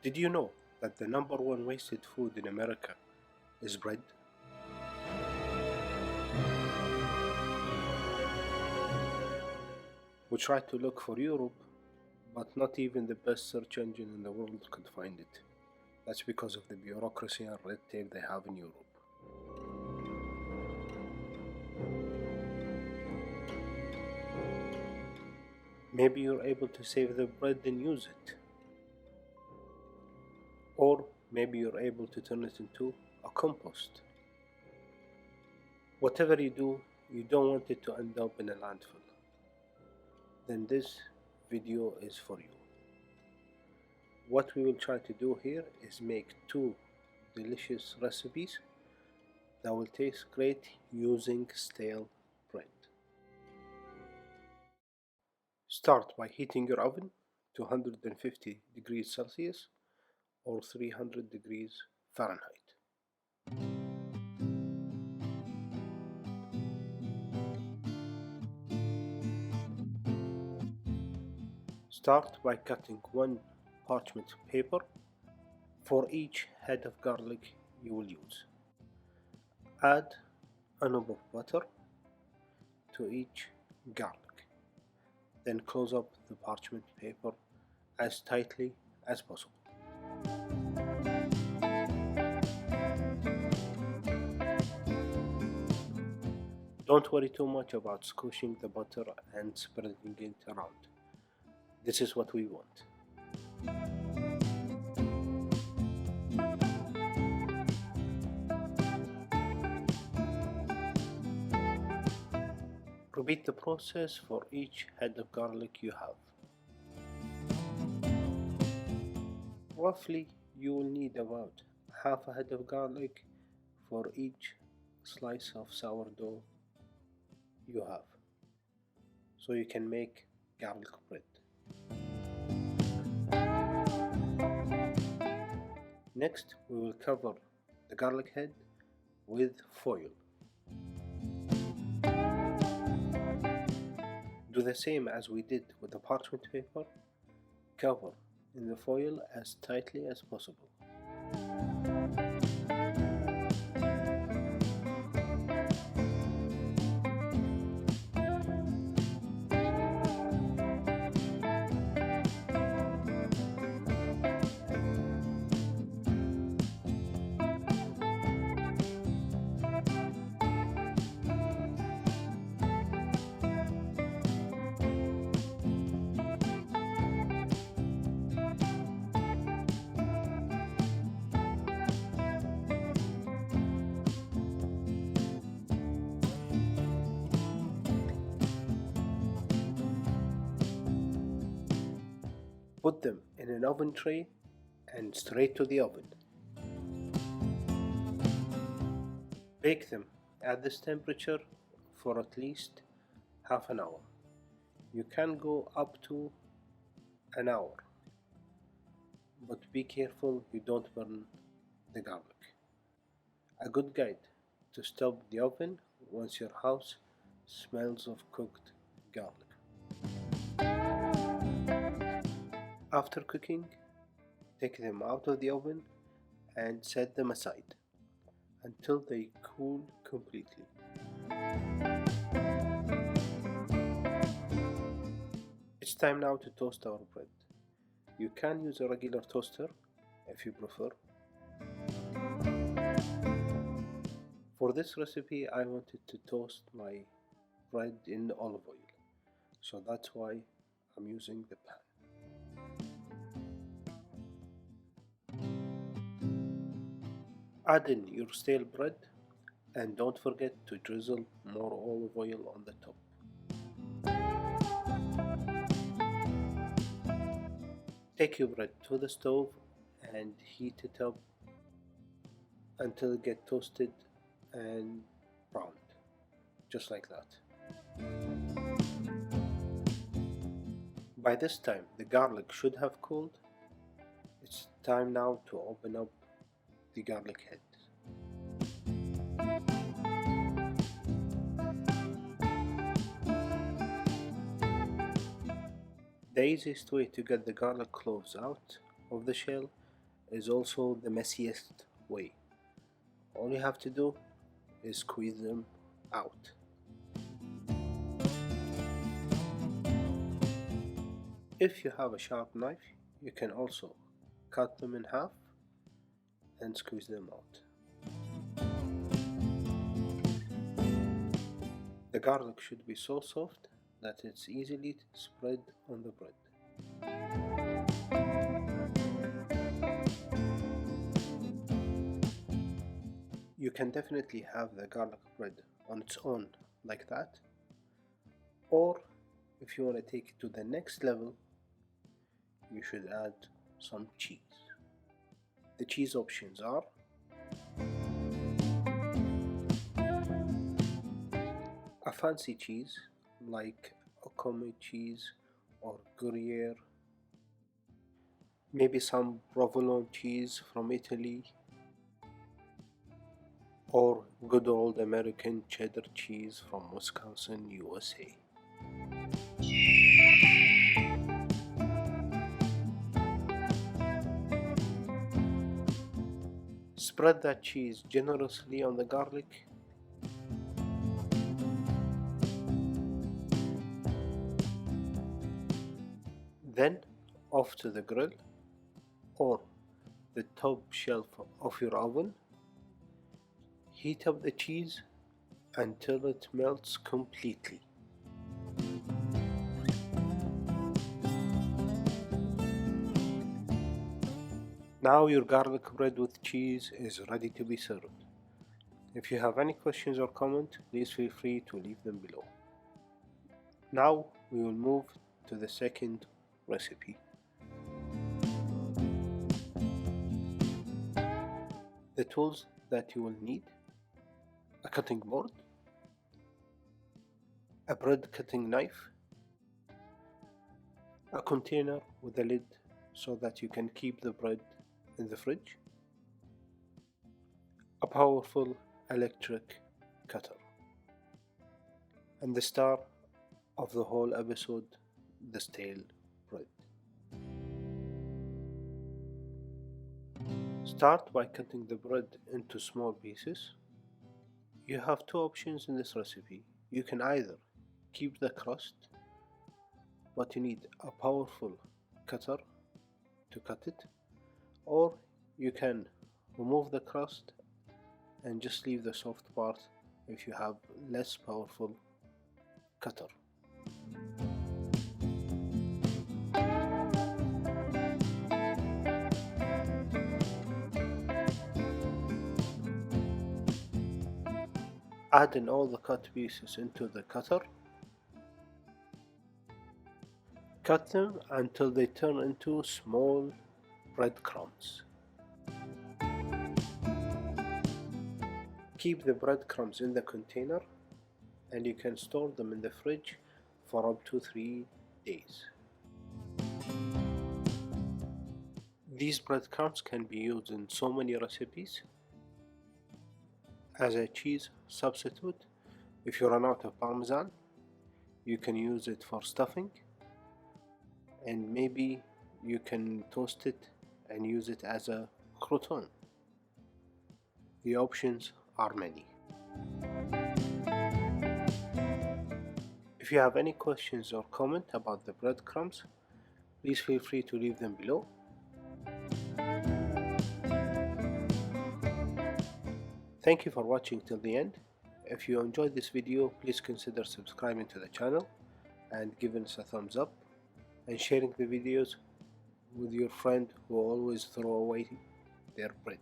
Did you know that the number one wasted food in America is bread? We tried to look for Europe, but not even the best search engine in the world could find it. That's because of the bureaucracy and red tape they have in Europe. Maybe you're able to save the bread and use it. Or maybe you're able to turn it into a compost. Whatever you do, you don't want it to end up in a landfill. Then this video is for you. What we will try to do here is make two delicious recipes that will taste great using stale bread. Start by heating your oven to 150 degrees Celsius or 300 degrees Fahrenheit. Start by cutting one parchment paper for each head of garlic you will use. Add a knob of butter to each garlic. Then close up the parchment paper as tightly as possible. Don't worry too much about squishing the butter and spreading it around. This is what we want. Repeat the process for each head of garlic you have. Roughly, you will need about half a head of garlic for each slice of sourdough you have, so you can make garlic bread. Next, we will cover the garlic head with foil. Do the same as we did with the parchment paper. Cover in the foil as tightly as possible. Put them in an oven tray and straight to the oven. Bake them at this temperature for at least half an hour. You can go up to an hour, but be careful you don't burn the garlic. A good guide to stop the oven once your house smells of cooked garlic. After cooking, take them out of the oven and set them aside until they cool completely. It's time now to toast our bread. You can use a regular toaster if you prefer. For this recipe, I wanted to toast my bread in olive oil, so that's why I'm using the pan. Add in your stale bread and don't forget to drizzle more olive oil on the top. Take your bread to the stove and heat it up until it gets toasted and browned, just like that. By this time the garlic should have cooled. It's time now to open up the garlic head. The easiest way to get the garlic cloves out of the shell is also the messiest way. All you have to do is squeeze them out. If you have a sharp knife, you can also cut them in half and squeeze them out. The garlic should be so soft that it's easily spread on the bread. You can definitely have the garlic bread on its own like that, or if you want to take it to the next level, you should add some cheese. The cheese options are a fancy cheese like Okomi cheese or Gruyere, maybe some provolone cheese from Italy, or good old American cheddar cheese from Wisconsin, USA. Spread that cheese generously on the garlic. Then off to the grill or the top shelf of your oven. Heat up the cheese until it melts completely. Now your garlic bread with cheese is ready to be served. If you have any questions or comments, please feel free to leave them below. Now we will move to the second recipe. The tools that you will need: a cutting board, a bread cutting knife, a container with a lid so that you can keep the bread in the fridge, a powerful electric cutter, and the star of the whole episode, the stale bread. Start by cutting the bread into small pieces. You have two options in this recipe. You can either keep the crust, but you need a powerful cutter to cut it, or you can remove the crust and just leave the soft part if you have less powerful cutter. Add in all the cut pieces into the cutter. Cut them until they turn into small breadcrumbs. Keep the breadcrumbs in the container and you can store them in the fridge for up to 3 days. These breadcrumbs can be used in so many recipes. As a cheese substitute, if you run out of Parmesan, you can use it for stuffing, and maybe you can toast it and use it as a crouton. The options are many. If you have any questions or comment about the breadcrumbs, please feel free to leave them below. Thank you for watching till the end. If you enjoyed this video, please consider subscribing to the channel and giving us a thumbs up and sharing the videos with your friend who always throw away their bread.